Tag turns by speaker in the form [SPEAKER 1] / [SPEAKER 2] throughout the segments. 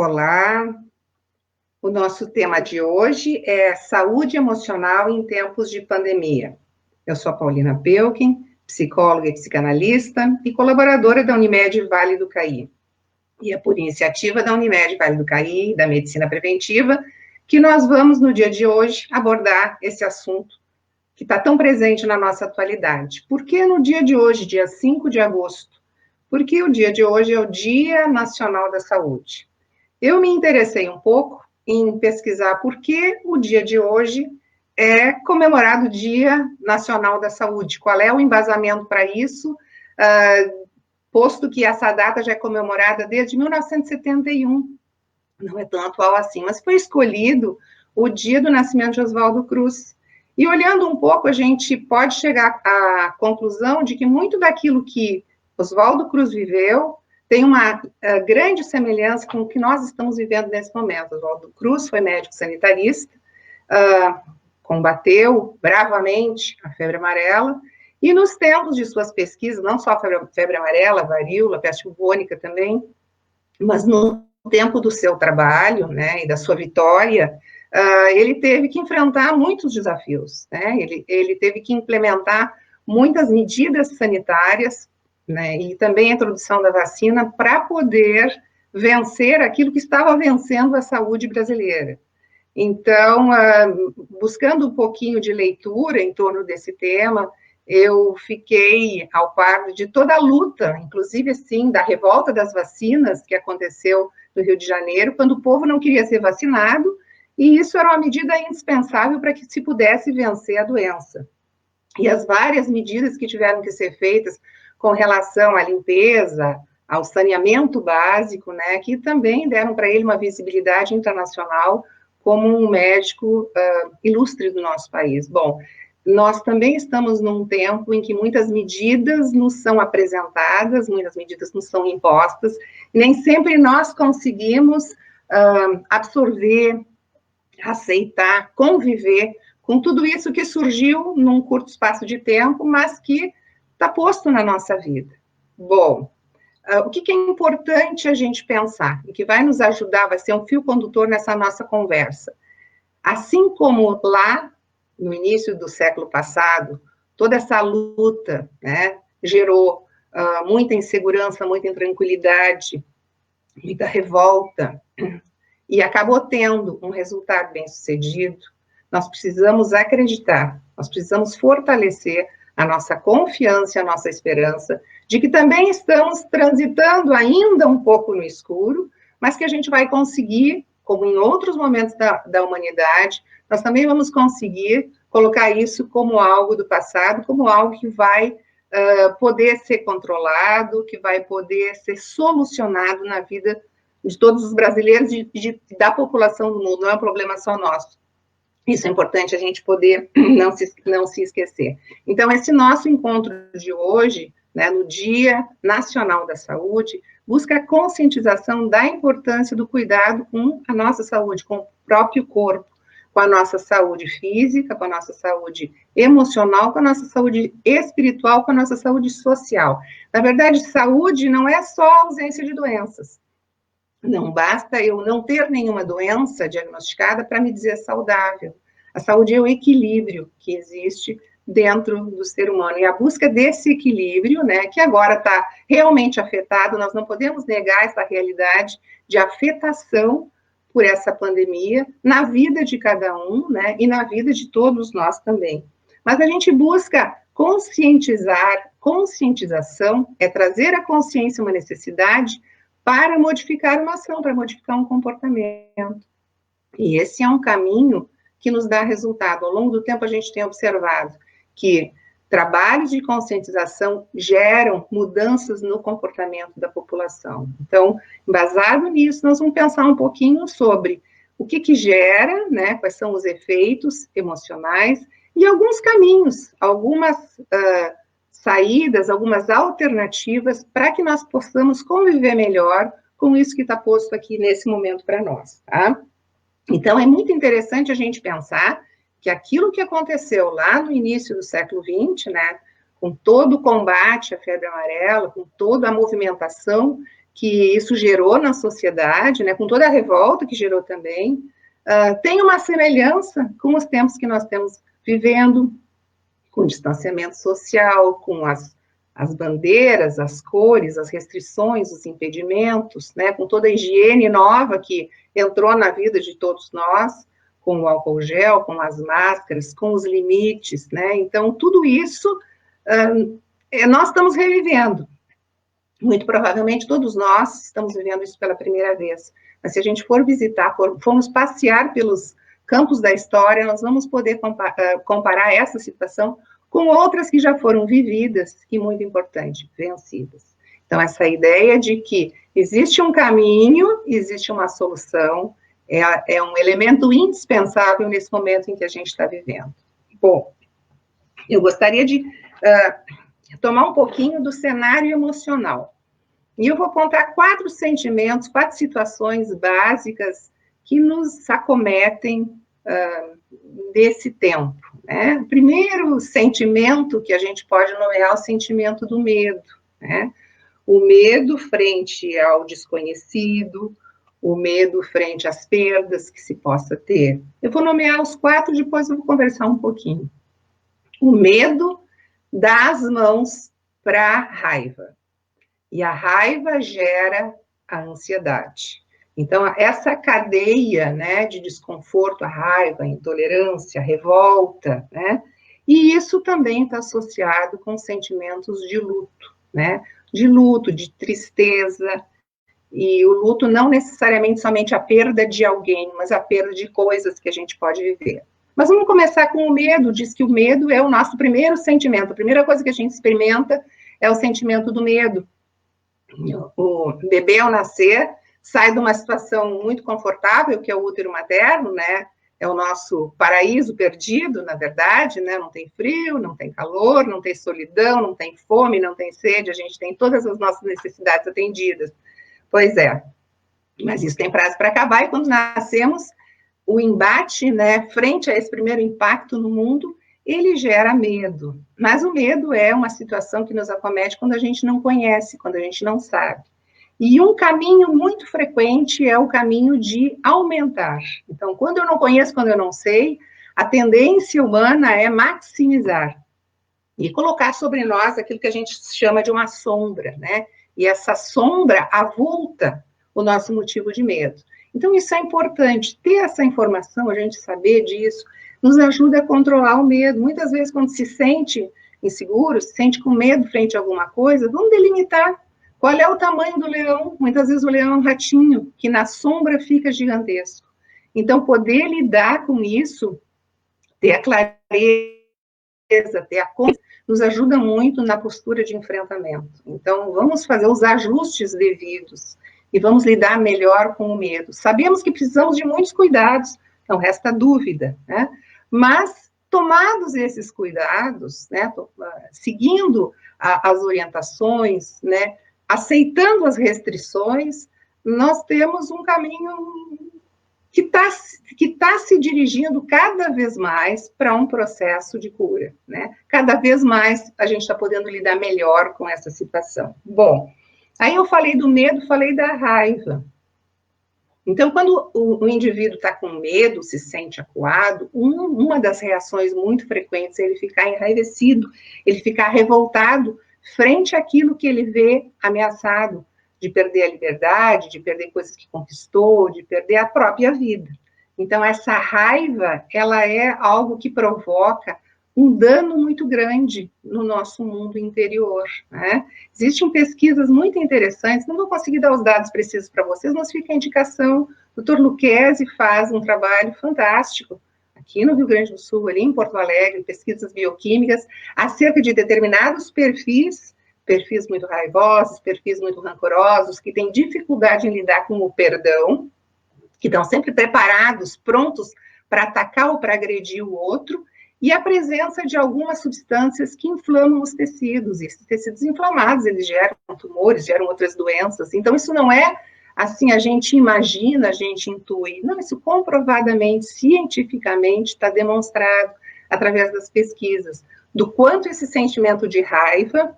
[SPEAKER 1] Olá, o nosso tema de hoje é saúde emocional em tempos de pandemia. Eu sou a Paulina Pelkin, psicóloga e psicanalista e colaboradora da Unimed Vale do Caí. E é por iniciativa da Unimed Vale do Caí, da Medicina Preventiva, que nós vamos, no dia de hoje, abordar esse assunto que está tão presente na nossa atualidade. Por que no dia de hoje, dia 5 de agosto? Porque o dia de hoje é o Dia Nacional da Saúde. Eu me interessei um pouco em pesquisar por que o dia de hoje é comemorado o Dia Nacional da Saúde. Qual é o embasamento para isso, posto que essa data já é comemorada desde 1971. Não é tão atual assim, mas foi escolhido o dia do nascimento de Oswaldo Cruz. E olhando um pouco, a gente pode chegar à conclusão de que muito daquilo que Oswaldo Cruz viveu tem uma grande semelhança com o que nós estamos vivendo nesse momento. Oswaldo Cruz foi médico sanitarista, combateu bravamente a febre amarela, e nos tempos de suas pesquisas, não só a febre amarela, a varíola, a peste bubônica também, mas no tempo do seu trabalho, né, e da sua vitória, ele teve que enfrentar muitos desafios, né, ele teve que implementar muitas medidas sanitárias, né, e também a introdução da vacina para poder vencer aquilo que estava vencendo a saúde brasileira. Então, buscando um pouquinho de leitura em torno desse tema, eu fiquei ao par de toda a luta, inclusive, assim, da revolta das vacinas que aconteceu no Rio de Janeiro, quando o povo não queria ser vacinado, e isso era uma medida indispensável para que se pudesse vencer a doença. E as várias medidas que tiveram que ser feitas com relação à limpeza, ao saneamento básico, né, que também deram para ele uma visibilidade internacional como um médico ilustre do nosso país. Bom, nós também estamos num tempo em que muitas medidas nos são apresentadas, muitas medidas nos são impostas, e nem sempre nós conseguimos absorver, aceitar, conviver com tudo isso que surgiu num curto espaço de tempo, mas que está posto na nossa vida. Bom, o que é importante a gente pensar, e que vai nos ajudar, vai ser um fio condutor nessa nossa conversa. Assim como lá, no início do século passado, toda essa luta, né, gerou muita insegurança, muita intranquilidade, muita revolta, e acabou tendo um resultado bem-sucedido, nós precisamos acreditar, nós precisamos fortalecer a nossa confiança e a nossa esperança de que também estamos transitando ainda um pouco no escuro, mas que a gente vai conseguir, como em outros momentos da humanidade, nós também vamos conseguir colocar isso como algo do passado, como algo que vai poder ser controlado, que vai poder ser solucionado na vida de todos os brasileiros, da população do mundo, não é um problema só nosso. Isso é importante a gente poder não se esquecer. Então, esse nosso encontro de hoje, né, no Dia Nacional da Saúde, busca a conscientização da importância do cuidado com a nossa saúde, com o próprio corpo, com a nossa saúde física, com a nossa saúde emocional, com a nossa saúde espiritual, com a nossa saúde social. Na verdade, saúde não é só ausência de doenças. Não basta eu não ter nenhuma doença diagnosticada para me dizer saudável. A saúde é o equilíbrio que existe dentro do ser humano. E a busca desse equilíbrio, né, que agora está realmente afetado, nós não podemos negar essa realidade de afetação por essa pandemia na vida de cada um, né, e na vida de todos nós também. Mas a gente busca conscientizar, conscientização é trazer à consciência uma necessidade para modificar uma ação, para modificar um comportamento. E esse é um caminho que nos dá resultado. Ao longo do tempo, a gente tem observado que trabalhos de conscientização geram mudanças no comportamento da população. Então, embasado nisso, nós vamos pensar um pouquinho sobre o que gera, né, quais são os efeitos emocionais e alguns caminhos, algumas saídas, algumas alternativas para que nós possamos conviver melhor com isso que está posto aqui nesse momento para nós, tá? Então, é muito interessante a gente pensar que aquilo que aconteceu lá no início do século XX, né, com todo o combate à febre amarela, com toda a movimentação que isso gerou na sociedade, né, com toda a revolta que gerou também, tem uma semelhança com os tempos que nós estamos vivendo, com o distanciamento social, com as bandeiras, as cores, as restrições, os impedimentos, né, com toda a higiene nova que entrou na vida de todos nós, com o álcool gel, com as máscaras, com os limites, né, então tudo isso nós estamos revivendo. Muito provavelmente todos nós estamos vivendo isso pela primeira vez, mas se a gente for visitar, formos passear pelos campos da história, nós vamos poder comparar essa situação com outras que já foram vividas e, muito importante, vencidas. Então, essa ideia de que existe um caminho, existe uma solução, é um elemento indispensável nesse momento em que a gente está vivendo. Bom, eu gostaria de tomar um pouquinho do cenário emocional. E eu vou contar 4 sentimentos, 4 situações básicas que nos acometem desse tempo, né? O primeiro sentimento que a gente pode nomear é o sentimento do medo, né? O medo frente ao desconhecido, o medo frente às perdas que se possa ter. Eu vou nomear os 4, depois eu vou conversar um pouquinho. O medo dá as mãos para a raiva, e a raiva gera a ansiedade. Então, essa cadeia, né, de desconforto, a raiva, a intolerância, a revolta, né, e isso também está associado com sentimentos de luto, né, de tristeza, e o luto não necessariamente somente a perda de alguém, mas a perda de coisas que a gente pode viver. Mas vamos começar com o medo. Diz que o medo é o nosso primeiro sentimento, a primeira coisa que a gente experimenta é o sentimento do medo. O bebê, ao nascer, sai de uma situação muito confortável, que é o útero materno, né? É o nosso paraíso perdido, na verdade, né? Não tem frio, não tem calor, não tem solidão, não tem fome, não tem sede, a gente tem todas as nossas necessidades atendidas. Pois é, mas isso tem prazo para acabar, e quando nascemos, o embate, né, frente a esse primeiro impacto no mundo, ele gera medo. Mas o medo é uma situação que nos acomete quando a gente não conhece, quando a gente não sabe. E um caminho muito frequente é o caminho de aumentar. Então, quando eu não conheço, quando eu não sei, a tendência humana é maximizar e colocar sobre nós aquilo que a gente chama de uma sombra, né? E essa sombra avulta o nosso motivo de medo. Então, isso é importante. Ter essa informação, a gente saber disso, nos ajuda a controlar o medo. Muitas vezes, quando se sente inseguro, se sente com medo frente a alguma coisa, vamos delimitar qual é o tamanho do leão. Muitas vezes o leão é um ratinho, que na sombra fica gigantesco. Então, poder lidar com isso, ter a clareza, ter a consciência, nos ajuda muito na postura de enfrentamento. Então, vamos fazer os ajustes devidos e vamos lidar melhor com o medo. Sabemos que precisamos de muitos cuidados, não resta dúvida, né? Mas, tomados esses cuidados, né, seguindo as orientações, né, aceitando as restrições, nós temos um caminho que tá se dirigindo cada vez mais para um processo de cura, né? Cada vez mais a gente está podendo lidar melhor com essa situação. Bom, aí eu falei do medo, falei da raiva. Então, quando o indivíduo está com medo, se sente acuado, uma das reações muito frequentes é ele ficar enraivecido, ele ficar revoltado frente àquilo que ele vê ameaçado, de perder a liberdade, de perder coisas que conquistou, de perder a própria vida. Então, essa raiva, ela é algo que provoca um dano muito grande no nosso mundo interior, né? Existem pesquisas muito interessantes, não vou conseguir dar os dados precisos para vocês, mas fica a indicação. O Dr. Lucchesi faz um trabalho fantástico aqui no Rio Grande do Sul, ali em Porto Alegre, pesquisas bioquímicas, acerca de determinados perfis muito raivosos, perfis muito rancorosos, que têm dificuldade em lidar com o perdão, que estão sempre preparados, prontos para atacar ou para agredir o outro, e a presença de algumas substâncias que inflamam os tecidos. E esses tecidos inflamados, eles geram tumores, geram outras doenças. Então, isso não é assim, a gente imagina, a gente intui. Não, isso comprovadamente, cientificamente, está demonstrado através das pesquisas, do quanto esse sentimento de raiva,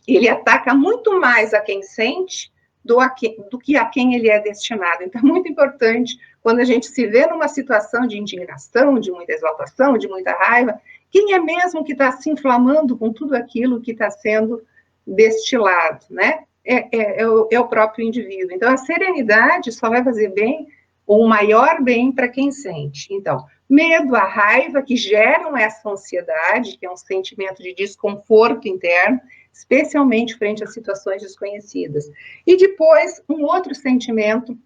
[SPEAKER 1] ele ataca muito mais a quem sente do que a quem ele é destinado. Então, é muito importante, quando a gente se vê numa situação de indignação, de muita exaltação, de muita raiva, quem é mesmo que está se inflamando com tudo aquilo que está sendo destilado, né? É o próprio indivíduo. Então, a serenidade só vai fazer bem, ou maior bem, para quem sente. Então, medo, a raiva, que geram essa ansiedade, que é um sentimento de desconforto interno, especialmente frente a situações desconhecidas. E depois, um outro sentimento,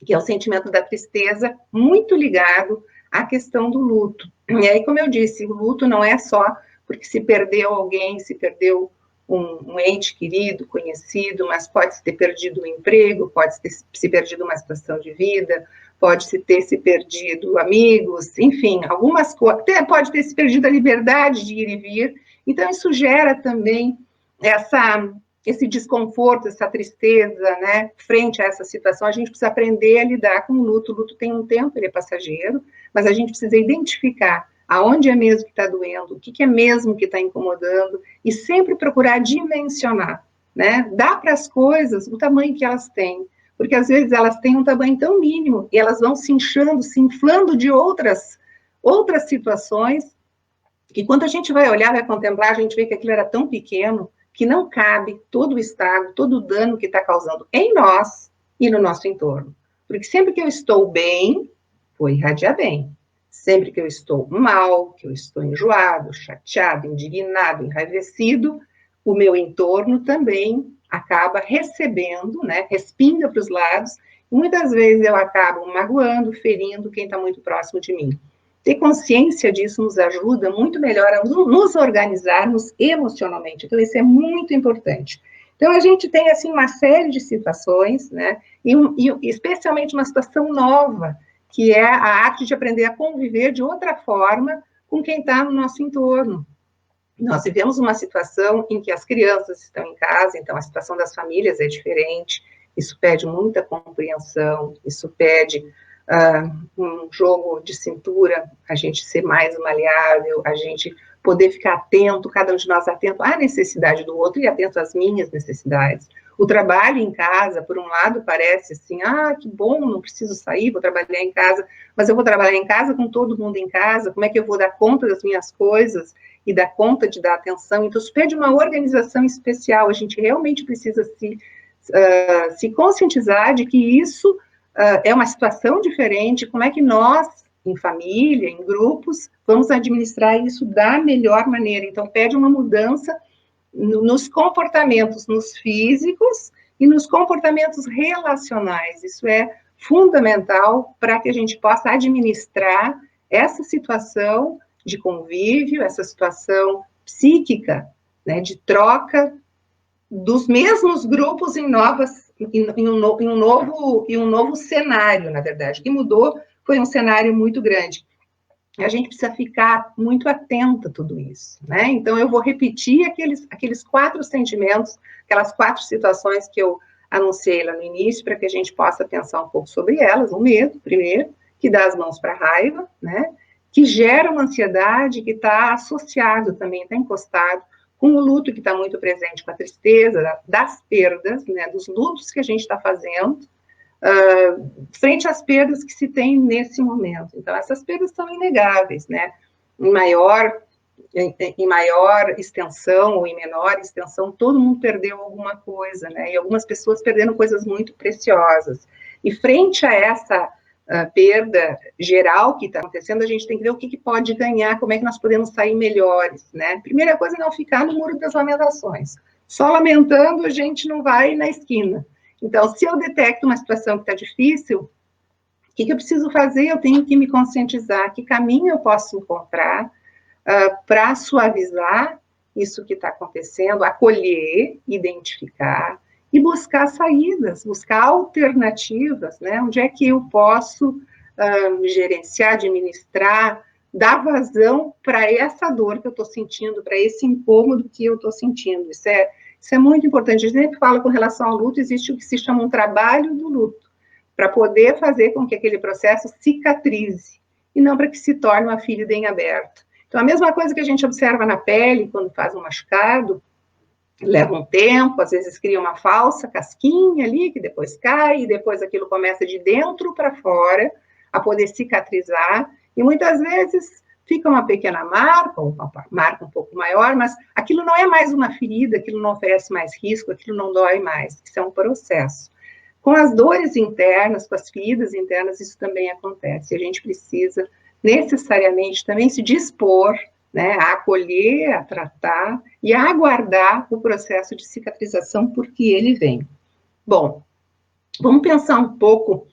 [SPEAKER 1] que é o sentimento da tristeza, muito ligado à questão do luto. E aí, como eu disse, o luto não é só porque se perdeu alguém, se perdeu um ente querido, conhecido, mas pode-se ter perdido um emprego, pode ter se perdido uma situação de vida, pode-se ter se perdido amigos, enfim, algumas coisas, pode ter se perdido a liberdade de ir e vir. Então, isso gera também esse desconforto, essa tristeza, né, frente a essa situação. A gente precisa aprender a lidar com o luto. O luto tem um tempo, ele é passageiro, mas a gente precisa identificar aonde é mesmo que está doendo, o que é mesmo que está incomodando, e sempre procurar dimensionar, né, dar para as coisas o tamanho que elas têm, porque às vezes elas têm um tamanho tão mínimo, e elas vão se inchando, se inflando de outras situações, que quando a gente vai olhar, vai contemplar, a gente vê que aquilo era tão pequeno, que não cabe todo o estrago, todo o dano que está causando em nós e no nosso entorno. Porque sempre que eu estou bem, vou irradiar bem. Sempre que eu estou mal, que eu estou enjoado, chateado, indignado, enraivecido, o meu entorno também acaba recebendo, né, respinga para os lados, e muitas vezes eu acabo magoando, ferindo quem está muito próximo de mim. Ter consciência disso nos ajuda muito melhor a nos organizarmos emocionalmente. Então, isso é muito importante. Então, a gente tem, assim, uma série de situações, né? E especialmente uma situação nova, que é a arte de aprender a conviver de outra forma com quem está no nosso entorno. Nós vivemos uma situação em que as crianças estão em casa, então a situação das famílias é diferente, isso pede muita compreensão, isso pede um jogo de cintura, a gente ser mais maleável, a gente poder ficar atento, cada um de nós atento à necessidade do outro e atento às minhas necessidades. O trabalho em casa, por um lado, parece assim, que bom, não preciso sair, vou trabalhar em casa, mas eu vou trabalhar em casa com todo mundo em casa, como é que eu vou dar conta das minhas coisas e dar conta de dar atenção? Então, isso pede uma organização especial, a gente realmente precisa se conscientizar de que isso é uma situação diferente, como é que nós, em família, em grupos, vamos administrar isso da melhor maneira. Então, pede uma mudança nos comportamentos, nos físicos e nos comportamentos relacionais. Isso é fundamental para que a gente possa administrar essa situação de convívio, essa situação psíquica, né, de troca dos mesmos grupos em um novo cenário, na verdade. O que mudou foi um cenário muito grande. A gente precisa ficar muito atento a tudo isso, né? Então, eu vou repetir aqueles 4 sentimentos, aquelas 4 situações que eu anunciei lá no início, para que a gente possa pensar um pouco sobre elas. O medo, primeiro, que dá as mãos para a raiva, né? Que gera uma ansiedade que está associado também, está encostado com o luto, que está muito presente, com a tristeza das perdas, né? Dos lutos que a gente está fazendo, frente às perdas que se tem nesse momento. Então, essas perdas são inegáveis, né? Em maior extensão ou em menor extensão, todo mundo perdeu alguma coisa, né? E algumas pessoas perderam coisas muito preciosas. E frente a essa perda geral que está acontecendo, a gente tem que ver o que pode ganhar, como é que nós podemos sair melhores, né? Primeira coisa é não ficar no muro das lamentações. Só lamentando, a gente não vai na esquina. Então, se eu detecto uma situação que está difícil, o que eu preciso fazer? Eu tenho que me conscientizar, que caminho eu posso encontrar para suavizar isso que está acontecendo, acolher, identificar e buscar saídas, buscar alternativas, né? Onde é que eu posso gerenciar, administrar, dar vazão para essa dor que eu estou sentindo, para esse incômodo que eu estou sentindo. Isso é muito importante. A gente sempre fala com relação ao luto, existe o que se chama um trabalho do luto, para poder fazer com que aquele processo cicatrize, e não para que se torne uma ferida em aberto. Então, a mesma coisa que a gente observa na pele, quando faz um machucado, leva um tempo, às vezes cria uma falsa casquinha ali, que depois cai, e depois aquilo começa de dentro para fora, a poder cicatrizar, e muitas vezes fica uma pequena marca, ou uma marca um pouco maior, mas aquilo não é mais uma ferida, aquilo não oferece mais risco, aquilo não dói mais, isso é um processo. Com as dores internas, com as feridas internas, isso também acontece, e a gente precisa necessariamente também se dispor, né, a acolher, a tratar e a aguardar o processo de cicatrização, porque ele vem. Bom, vamos pensar um pouco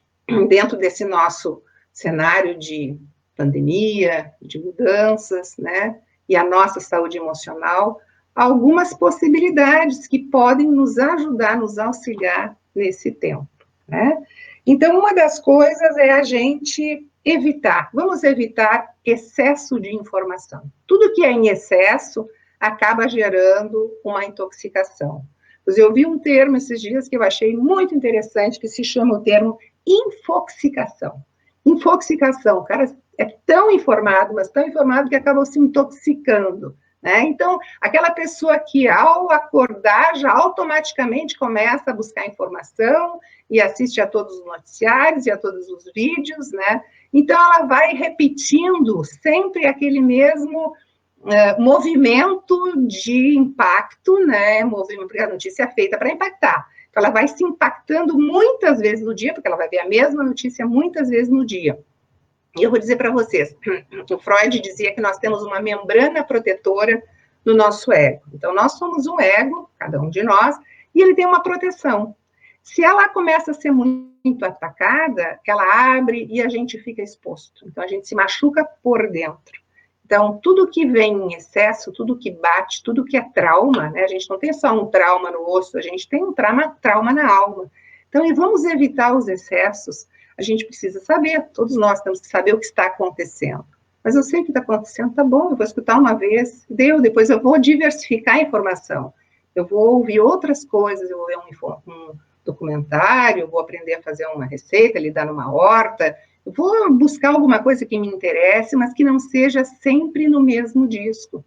[SPEAKER 1] dentro desse nosso cenário de pandemia, de mudanças, né, e a nossa saúde emocional, algumas possibilidades que podem nos ajudar, nos auxiliar nesse tempo, né? Então, uma das coisas é a gente vamos evitar excesso de informação. Tudo que é em excesso acaba gerando uma intoxicação. Eu vi um termo esses dias que eu achei muito interessante, que se chama o termo infoxicação. Infoxicação, o cara é tão informado, mas tão informado que acabou se intoxicando, né? Então, aquela pessoa que ao acordar já automaticamente começa a buscar informação e assiste a todos os noticiários e a todos os vídeos, né? Então, ela vai repetindo sempre aquele mesmo movimento de impacto, né? Porque a notícia é feita para impactar. Então, ela vai se impactando muitas vezes no dia, porque ela vai ver a mesma notícia muitas vezes no dia. E eu vou dizer para vocês, o Freud dizia que nós temos uma membrana protetora no nosso ego. Então, nós somos um ego, cada um de nós, e ele tem uma proteção. Se ela começa a ser muito atacada, ela abre e a gente fica exposto. Então, a gente se machuca por dentro. Então, tudo que vem em excesso, tudo que bate, tudo que é trauma, né? A gente não tem só um trauma no osso, a gente tem um trauma na alma. Então, e vamos evitar os excessos. A gente precisa saber, todos nós temos que saber o que está acontecendo. Mas eu sei o que está acontecendo, tá bom, eu vou escutar uma vez, depois eu vou diversificar a informação. Eu vou ouvir outras coisas, eu vou ver um documentário, eu vou aprender a fazer uma receita, lidar numa horta, eu vou buscar alguma coisa que me interesse, mas que não seja sempre no mesmo disco,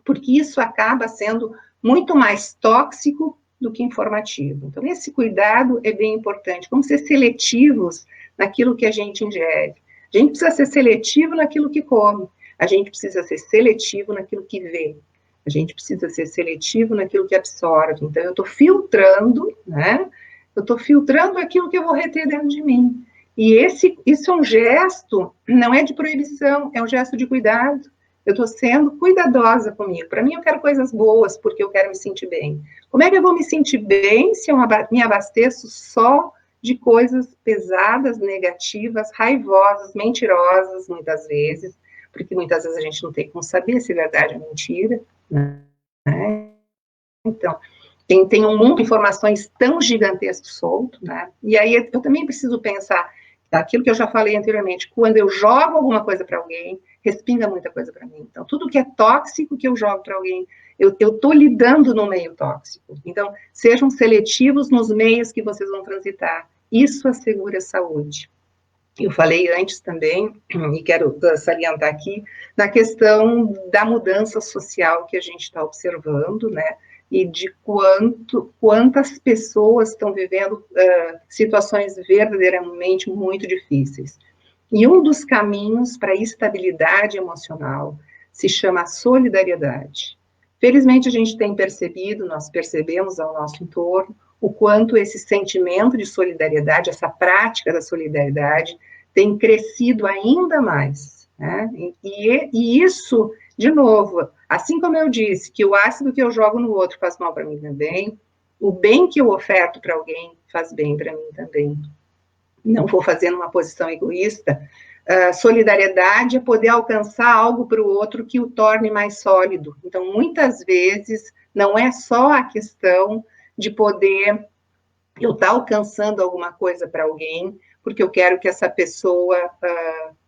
[SPEAKER 1] porque isso acaba sendo muito mais tóxico do que informativo. Então, esse cuidado é bem importante. Vamos ser seletivos naquilo que a gente ingere. A gente precisa ser seletivo naquilo que come. A gente precisa ser seletivo naquilo que vê. A gente precisa ser seletivo naquilo que absorve. Então, eu estou filtrando, né? Eu estou filtrando aquilo que eu vou reter dentro de mim. E isso é um gesto, não é de proibição, é um gesto de cuidado. Eu estou sendo cuidadosa comigo. Para mim, eu quero coisas boas, porque eu quero me sentir bem. Como é que eu vou me sentir bem se eu me abasteço só de coisas pesadas, negativas, raivosas, mentirosas, muitas vezes, porque muitas vezes a gente não tem como saber se é verdade ou mentira, né? Então, tem um mundo de informações tão gigantesco solto, né? E aí eu também preciso pensar aquilo que eu já falei anteriormente, quando eu jogo alguma coisa para alguém, respinga muita coisa para mim. Então, tudo que é tóxico que eu jogo para alguém, eu estou lidando no meio tóxico. Então, sejam seletivos nos meios que vocês vão transitar. Isso assegura a saúde. Eu falei antes também, e quero salientar aqui, na questão da mudança social que a gente está observando, né? E de quantas pessoas estão vivendo situações verdadeiramente muito difíceis. E um dos caminhos para a estabilidade emocional se chama solidariedade. Felizmente, a gente tem percebido, nós percebemos ao nosso entorno, o quanto esse sentimento de solidariedade, essa prática da solidariedade, tem crescido ainda mais, né? E isso, de novo, assim como eu disse que o ácido que eu jogo no outro faz mal para mim também, o bem que eu oferto para alguém faz bem para mim também. Não vou fazer numa posição egoísta. Solidariedade é poder alcançar algo para o outro que o torne mais sólido. Então, muitas vezes, não é só a questão de poder eu estar alcançando alguma coisa para alguém, porque eu quero que essa pessoa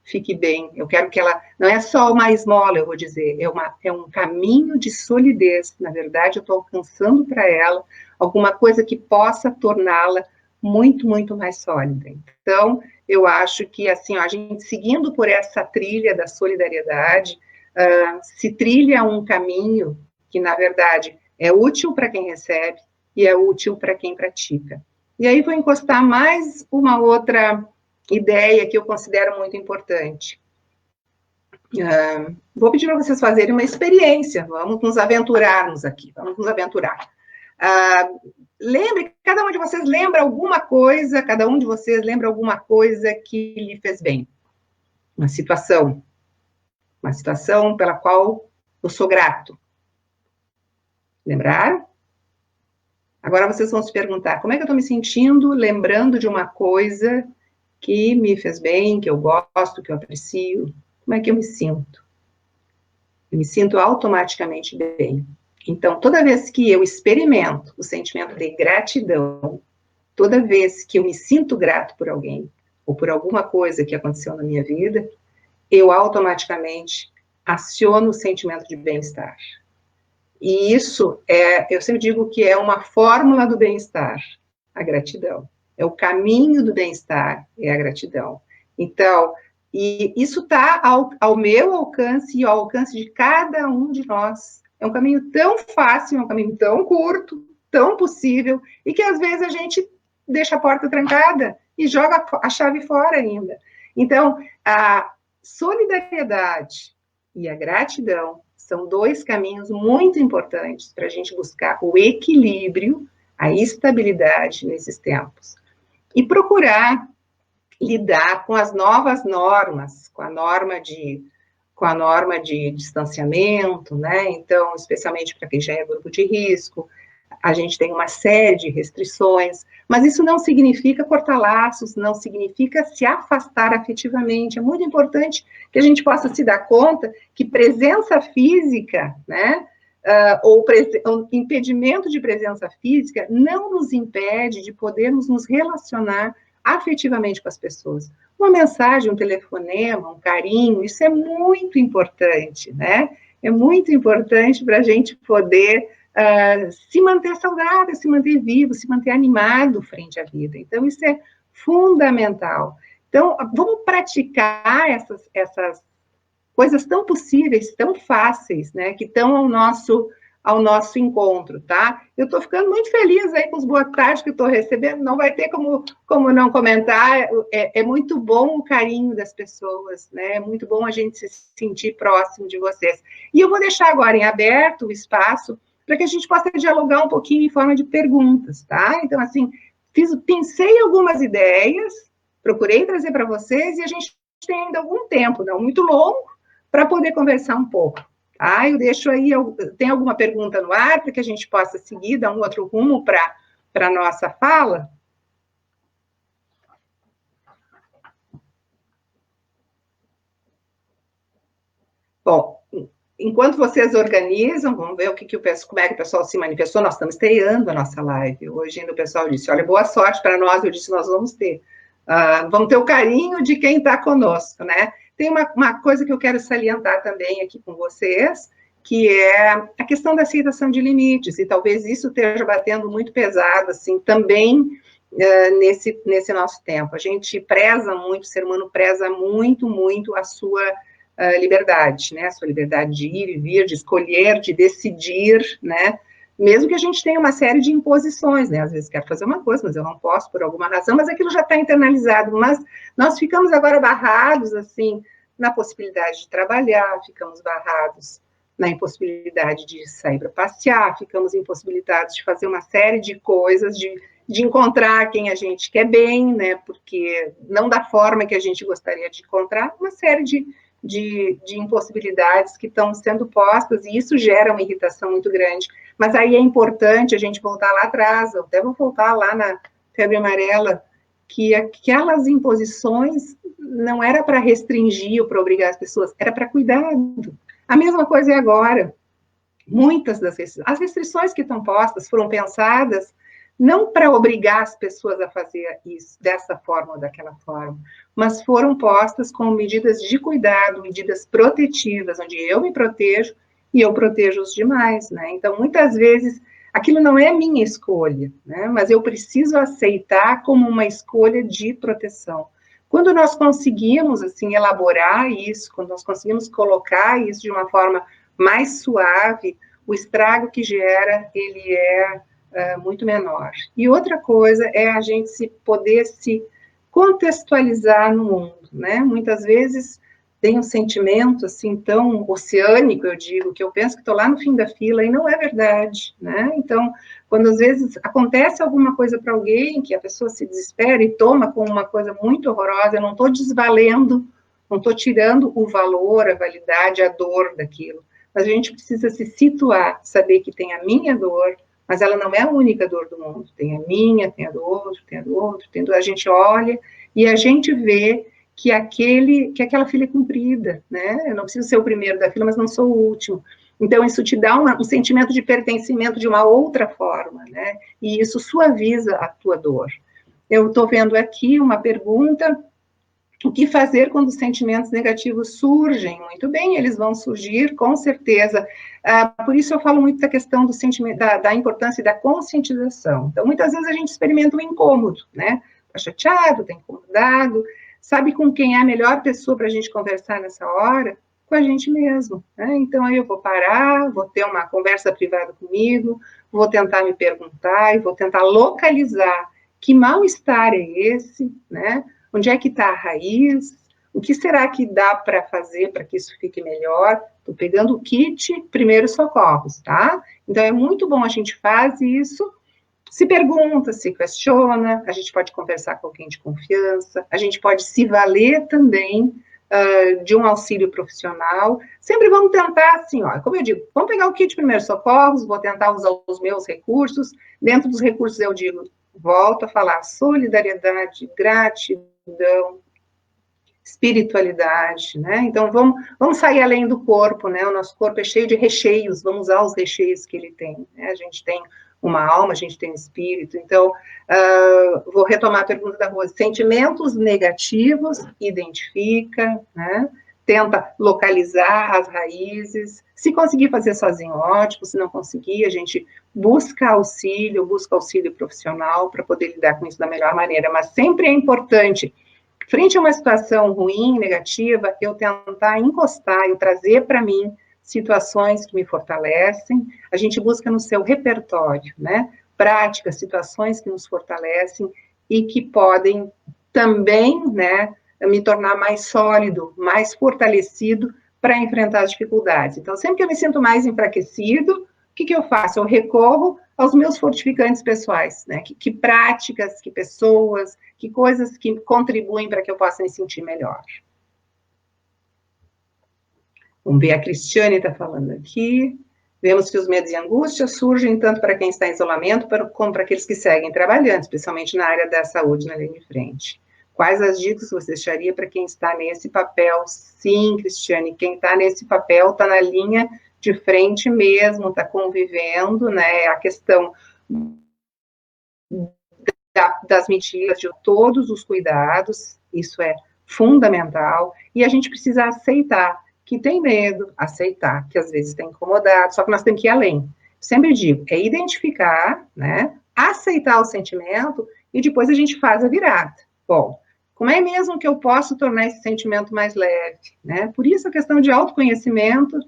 [SPEAKER 1] fique bem, eu quero que ela, não é só uma esmola, eu vou dizer, é um caminho de solidez, na verdade eu estou alcançando para ela alguma coisa que possa torná-la muito, muito mais sólida. Então, eu acho que, assim, a gente seguindo por essa trilha da solidariedade, se trilha um caminho que, na verdade, É útil para quem recebe e é útil para quem pratica. E aí vou encostar mais uma outra ideia que eu considero muito importante. Vou pedir para vocês fazerem uma experiência, vamos nos aventurarmos aqui, vamos nos aventurar. Lembre, cada um de vocês lembra alguma coisa, cada um de vocês lembra alguma coisa que lhe fez bem. Uma situação pela qual eu sou grato. Lembraram? Agora vocês vão se perguntar, como é que eu estou me sentindo lembrando de uma coisa que me fez bem, que eu gosto, que eu aprecio? Como é que eu me sinto? Eu me sinto automaticamente bem. Então, toda vez que eu experimento o sentimento de gratidão, toda vez que eu me sinto grato por alguém, ou por alguma coisa que aconteceu na minha vida, eu automaticamente aciono o sentimento de bem-estar. E isso eu sempre digo que é uma fórmula do bem-estar, a gratidão. É o caminho do bem-estar, é a gratidão. Então, e isso está ao meu alcance e ao alcance de cada um de nós. É um caminho tão fácil, é um caminho tão curto, tão possível, e que às vezes a gente deixa a porta trancada e joga a chave fora ainda. Então, a solidariedade e a gratidão são dois caminhos muito importantes para a gente buscar o equilíbrio, a estabilidade nesses tempos. E procurar lidar com as novas normas, com a norma de distanciamento, né? Então, especialmente para quem já é grupo de risco, a gente tem uma série de restrições, mas isso não significa cortar laços, não significa se afastar afetivamente. É muito importante que a gente possa se dar conta que presença física, né, ou impedimento de presença física não nos impede de podermos nos relacionar afetivamente com as pessoas. Uma mensagem, um telefonema, um carinho, isso é muito importante, né? É muito importante para a gente poder se manter saudável, se manter vivo, se manter animado frente à vida. Então, isso é fundamental. Então, vamos praticar essas coisas tão possíveis, tão fáceis, né, que estão ao nosso encontro, tá? Eu estou ficando muito feliz aí com os boa tarde que eu estou recebendo, não vai ter como não comentar, é muito bom o carinho das pessoas, né? É muito bom a gente se sentir próximo de vocês. E eu vou deixar agora em aberto o espaço para que a gente possa dialogar um pouquinho em forma de perguntas, tá? Então, assim, pensei algumas ideias, procurei trazer para vocês, e a gente tem ainda algum tempo, não muito longo, para poder conversar um pouco. Tá? Eu deixo aí, tem alguma pergunta no ar, para que a gente possa seguir, dar um outro rumo para a nossa fala? Bom, enquanto vocês organizam, vamos ver como é que o pessoal se manifestou. Nós estamos estreando a nossa live. Hoje ainda o pessoal disse, olha, boa sorte para nós. Eu disse, nós vamos ter. Vamos ter o carinho de quem está conosco, né? Tem uma coisa que eu quero salientar também aqui com vocês, que é a questão da aceitação de limites, e talvez isso esteja batendo muito pesado, assim, também nesse nosso tempo. A gente preza muito, o ser humano preza muito, muito a sua liberdade, né? A sua liberdade de ir e vir, de escolher, de decidir, né? Mesmo que a gente tenha uma série de imposições, né? Às vezes quero fazer uma coisa, mas eu não posso por alguma razão, mas aquilo já está internalizado. Mas nós ficamos agora barrados, assim, na possibilidade de trabalhar, ficamos barrados na impossibilidade de sair para passear, ficamos impossibilitados de fazer uma série de coisas, de encontrar quem a gente quer bem, né? Porque não da forma que a gente gostaria de encontrar, uma série de impossibilidades que estão sendo postas, e isso gera uma irritação muito grande. Mas aí é importante a gente voltar lá atrás, eu até vou voltar lá na febre amarela, que aquelas imposições não era para restringir ou para obrigar as pessoas, era para cuidado. A mesma coisa é agora. Muitas das as restrições que estão postas foram pensadas não para obrigar as pessoas a fazer isso dessa forma ou daquela forma, mas foram postas como medidas de cuidado, medidas protetivas, onde eu me protejo e eu protejo os demais, né? Então, muitas vezes, aquilo não é minha escolha, né? Mas eu preciso aceitar como uma escolha de proteção. Quando nós conseguimos, assim, elaborar isso, quando nós conseguimos colocar isso de uma forma mais suave, o estrago que gera, ele é muito menor. E outra coisa é a gente poder se contextualizar no mundo, né? Muitas vezes tem um sentimento assim tão oceânico, eu digo, que eu penso que estou lá no fim da fila e não é verdade, né? Então, quando às vezes acontece alguma coisa para alguém, que a pessoa se desespera e toma como uma coisa muito horrorosa, eu não estou desvalendo, não estou tirando o valor, a validade, a dor daquilo, mas a gente precisa se situar, saber que tem a minha dor, mas ela não é a única dor do mundo, tem a minha, tem a do outro, tem a do outro, tem a do... A gente olha e a gente vê que aquela fila é cumprida, né? Eu não preciso ser o primeiro da fila, mas não sou o último. Então, isso te dá um sentimento de pertencimento de uma outra forma, né? E isso suaviza a tua dor. Eu estou vendo aqui uma pergunta: o que fazer quando os sentimentos negativos surgem? Muito bem, eles vão surgir, com certeza. Por isso eu falo muito da questão do sentimento, da importância da conscientização. Então, muitas vezes a gente experimenta um incômodo, né? Está chateado, está incomodado. Sabe com quem é a melhor pessoa para a gente conversar nessa hora? Com a gente mesmo, né? Então, aí eu vou parar, vou ter uma conversa privada comigo, vou tentar me perguntar e vou tentar localizar que mal-estar é esse, né? Onde é que está a raiz? O que será que dá para fazer para que isso fique melhor? Estou pegando o kit primeiros socorros, tá? Então, é muito bom a gente fazer isso, se pergunta, se questiona, a gente pode conversar com alguém de confiança, a gente pode se valer também de um auxílio profissional. Sempre vamos tentar, assim, ó, como eu digo, vamos pegar o kit de primeiros socorros, vou tentar usar os meus recursos. Dentro dos recursos eu digo, volto a falar, solidariedade, gratidão, espiritualidade, né? Então, vamos sair além do corpo, né? O nosso corpo é cheio de recheios, vamos usar os recheios que ele tem, né? A gente tem uma alma, a gente tem um espírito. Então, vou retomar a pergunta da Rose. Sentimentos negativos, identifica, né? Tenta localizar as raízes. Se conseguir fazer sozinho, ótimo. Se não conseguir, a gente busca auxílio profissional para poder lidar com isso da melhor maneira. Mas sempre é importante, frente a uma situação ruim, negativa, eu tentar encostar, eu trazer para mim situações que me fortalecem. A gente busca no seu repertório, né? Práticas, situações que nos fortalecem e que podem também, né, me tornar mais sólido, mais fortalecido para enfrentar as dificuldades. Então, sempre que eu me sinto mais enfraquecido, o que eu faço? Eu recorro aos meus fortificantes pessoais, né? Que práticas, que pessoas, que coisas que contribuem para que eu possa me sentir melhor. Vamos ver, a Cristiane está falando aqui. Vemos que os medos e angústias surgem tanto para quem está em isolamento, como para aqueles que seguem trabalhando, especialmente na área da saúde, na linha de frente. Quais as dicas você deixaria para quem está nesse papel? Sim, Cristiane, quem está nesse papel está na linha de frente mesmo, está convivendo, né? A questão das medidas, de todos os cuidados, isso é fundamental, e a gente precisa aceitar que tem medo, aceitar que às vezes está incomodado, só que nós temos que ir além. Sempre digo, é identificar, né, aceitar o sentimento, e depois a gente faz a virada. Bom, como é mesmo que eu posso tornar esse sentimento mais leve, né? Por isso a questão de autoconhecimento,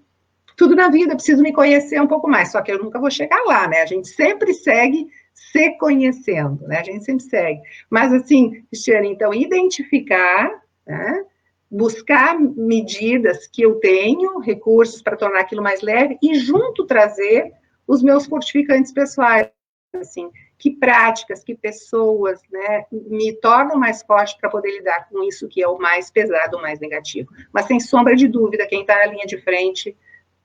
[SPEAKER 1] tudo na vida, eu preciso me conhecer um pouco mais, só que eu nunca vou chegar lá, né? A gente sempre segue se conhecendo, né? A gente sempre segue. Mas, assim, Cristiane, então, identificar, né? Buscar medidas que eu tenho, recursos para tornar aquilo mais leve, e junto trazer os meus fortificantes pessoais, assim, que práticas, que pessoas, né, me tornam mais forte para poder lidar com isso que é o mais pesado, o mais negativo. Mas, sem sombra de dúvida, quem está na linha de frente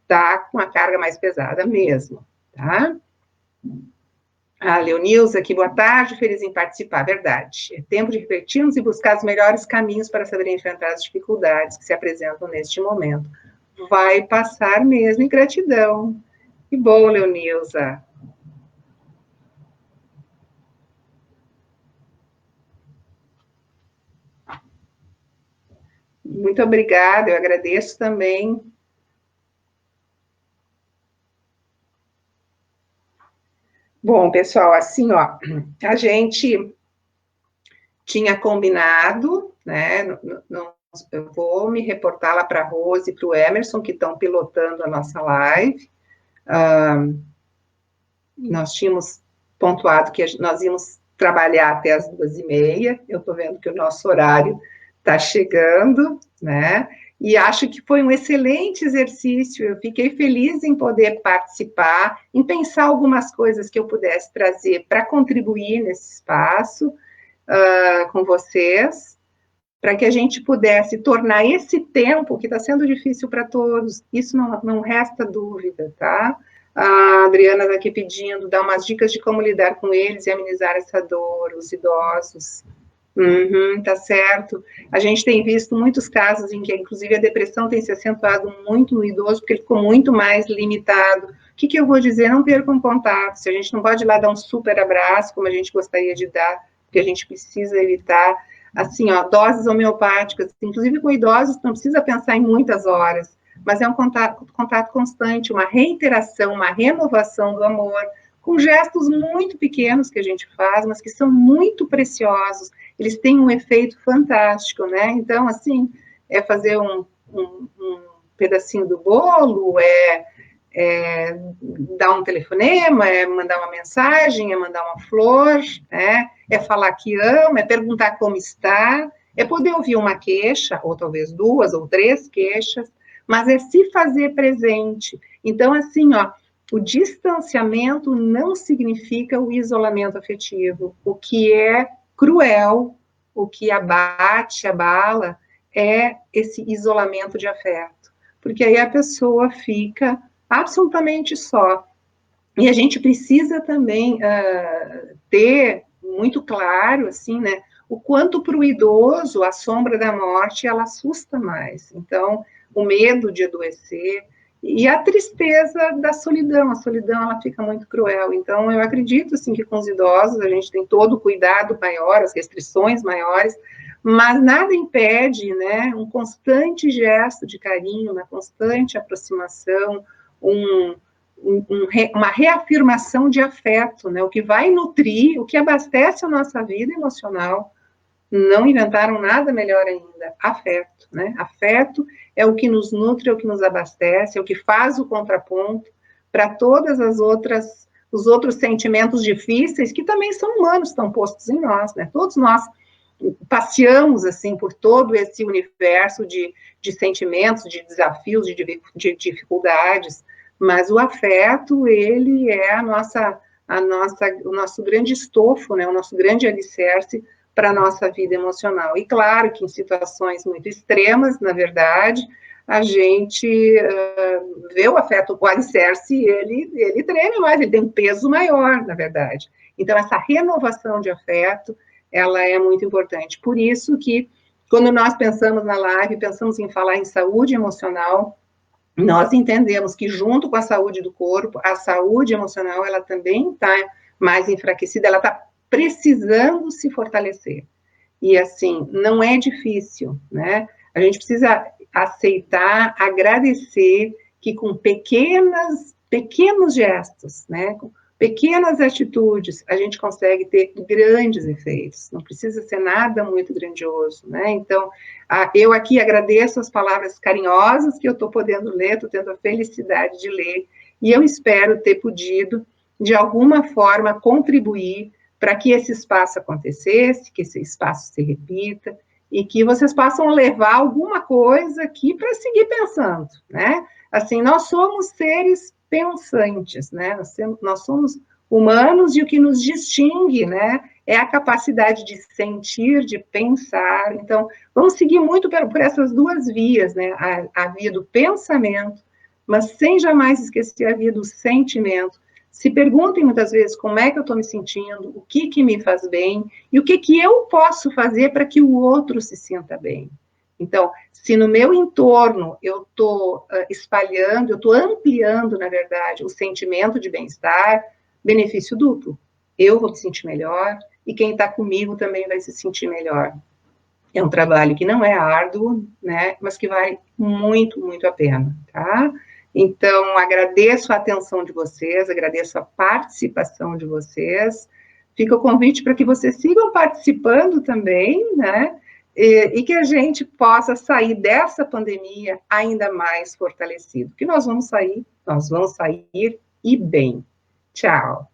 [SPEAKER 1] está com a carga mais pesada mesmo, tá? A Leonilza aqui, boa tarde, feliz em participar, verdade. É tempo de refletirmos e buscar os melhores caminhos para saber enfrentar as dificuldades que se apresentam neste momento. Vai passar mesmo, em gratidão. Que bom, Leonilza. Muito obrigada, eu agradeço também. Bom, pessoal, assim, ó, a gente tinha combinado, né, eu vou me reportar lá para a Rose e para o Emerson, que estão pilotando a nossa live, Nós tínhamos pontuado que nós íamos trabalhar até as 2h30, eu estou vendo que o nosso horário está chegando, né? E acho que foi um excelente exercício, eu fiquei feliz em poder participar, em pensar algumas coisas que eu pudesse trazer para contribuir nesse espaço com vocês, para que a gente pudesse tornar esse tempo, que está sendo difícil para todos, isso não resta dúvida, tá? A Adriana está aqui pedindo, dar umas dicas de como lidar com eles e amenizar essa dor, os idosos. Tá certo. A gente tem visto muitos casos em que, inclusive, a depressão tem se acentuado muito no idoso, porque ele ficou muito mais limitado. O que eu vou dizer? Não percam contato. Se a gente não pode ir lá dar um super abraço, como a gente gostaria de dar, porque a gente precisa evitar, assim, ó, doses homeopáticas, inclusive com idosos, não precisa pensar em muitas horas, mas é um contato constante, uma reiteração, uma renovação do amor, com gestos muito pequenos que a gente faz, mas que são muito preciosos, eles têm um efeito fantástico, né? Então, assim, é fazer um pedacinho do bolo, dar um telefonema, é mandar uma mensagem, é mandar uma flor, né? É falar que ama, é perguntar como está, é poder ouvir uma queixa, ou talvez 2 ou 3 queixas, mas é se fazer presente. Então, assim, ó, o distanciamento não significa o isolamento afetivo. O que é cruel, o que abate, abala, é esse isolamento de afeto. Porque aí a pessoa fica absolutamente só. E a gente precisa também ter muito claro, assim, né, o quanto para o idoso a sombra da morte, ela assusta mais. Então, o medo de adoecer e a tristeza da solidão. A solidão, ela fica muito cruel. Então, eu acredito, assim, que com os idosos a gente tem todo o cuidado maior, as restrições maiores, mas nada impede, né, um constante gesto de carinho, uma constante aproximação, uma reafirmação de afeto, né, o que vai nutrir, o que abastece a nossa vida emocional. Não inventaram nada melhor ainda, afeto, né? Afeto é o que nos nutre, é o que nos abastece, é o que faz o contraponto para todas as outras, os outros sentimentos difíceis, que também são humanos, estão postos em nós, né? Todos nós passeamos, assim, por todo esse universo de sentimentos, de desafios, de dificuldades, mas o afeto, ele é o nosso grande estofo, né? O nosso grande alicerce para a nossa vida emocional. E claro que em situações muito extremas, na verdade, a gente vê o afeto, o alicerce, ele treme mais, ele tem um peso maior, na verdade. Então, essa renovação de afeto, ela é muito importante. Por isso que, quando nós pensamos na live, pensamos em falar em saúde emocional, nós entendemos que, junto com a saúde do corpo, a saúde emocional, ela também está mais enfraquecida, ela está precisando se fortalecer. E, assim, não é difícil, né? A gente precisa aceitar, agradecer que com pequenos gestos, né? Com pequenas atitudes, a gente consegue ter grandes efeitos. Não precisa ser nada muito grandioso, né? Então, eu aqui agradeço as palavras carinhosas que eu estou podendo ler, estou tendo a felicidade de ler, e eu espero ter podido, de alguma forma, contribuir para que esse espaço acontecesse, que esse espaço se repita, e que vocês possam levar alguma coisa aqui para seguir pensando, né? Assim, nós somos seres pensantes, né? Nós somos humanos, e o que nos distingue, né, é a capacidade de sentir, de pensar. Então, vamos seguir muito por essas duas vias, né? A via do pensamento, mas sem jamais esquecer a via do sentimento. Se perguntem muitas vezes como é que eu estou me sentindo, o que me faz bem, e o que eu posso fazer para que o outro se sinta bem. Então, se no meu entorno eu estou espalhando, eu estou ampliando, na verdade, o sentimento de bem-estar, benefício duplo. Eu vou me sentir melhor, e quem está comigo também vai se sentir melhor. É um trabalho que não é árduo, né, mas que vale muito, muito a pena, tá? Então, agradeço a atenção de vocês, agradeço a participação de vocês. Fica o convite para que vocês sigam participando também, né? e que a gente possa sair dessa pandemia ainda mais fortalecido, que nós vamos sair e bem. Tchau.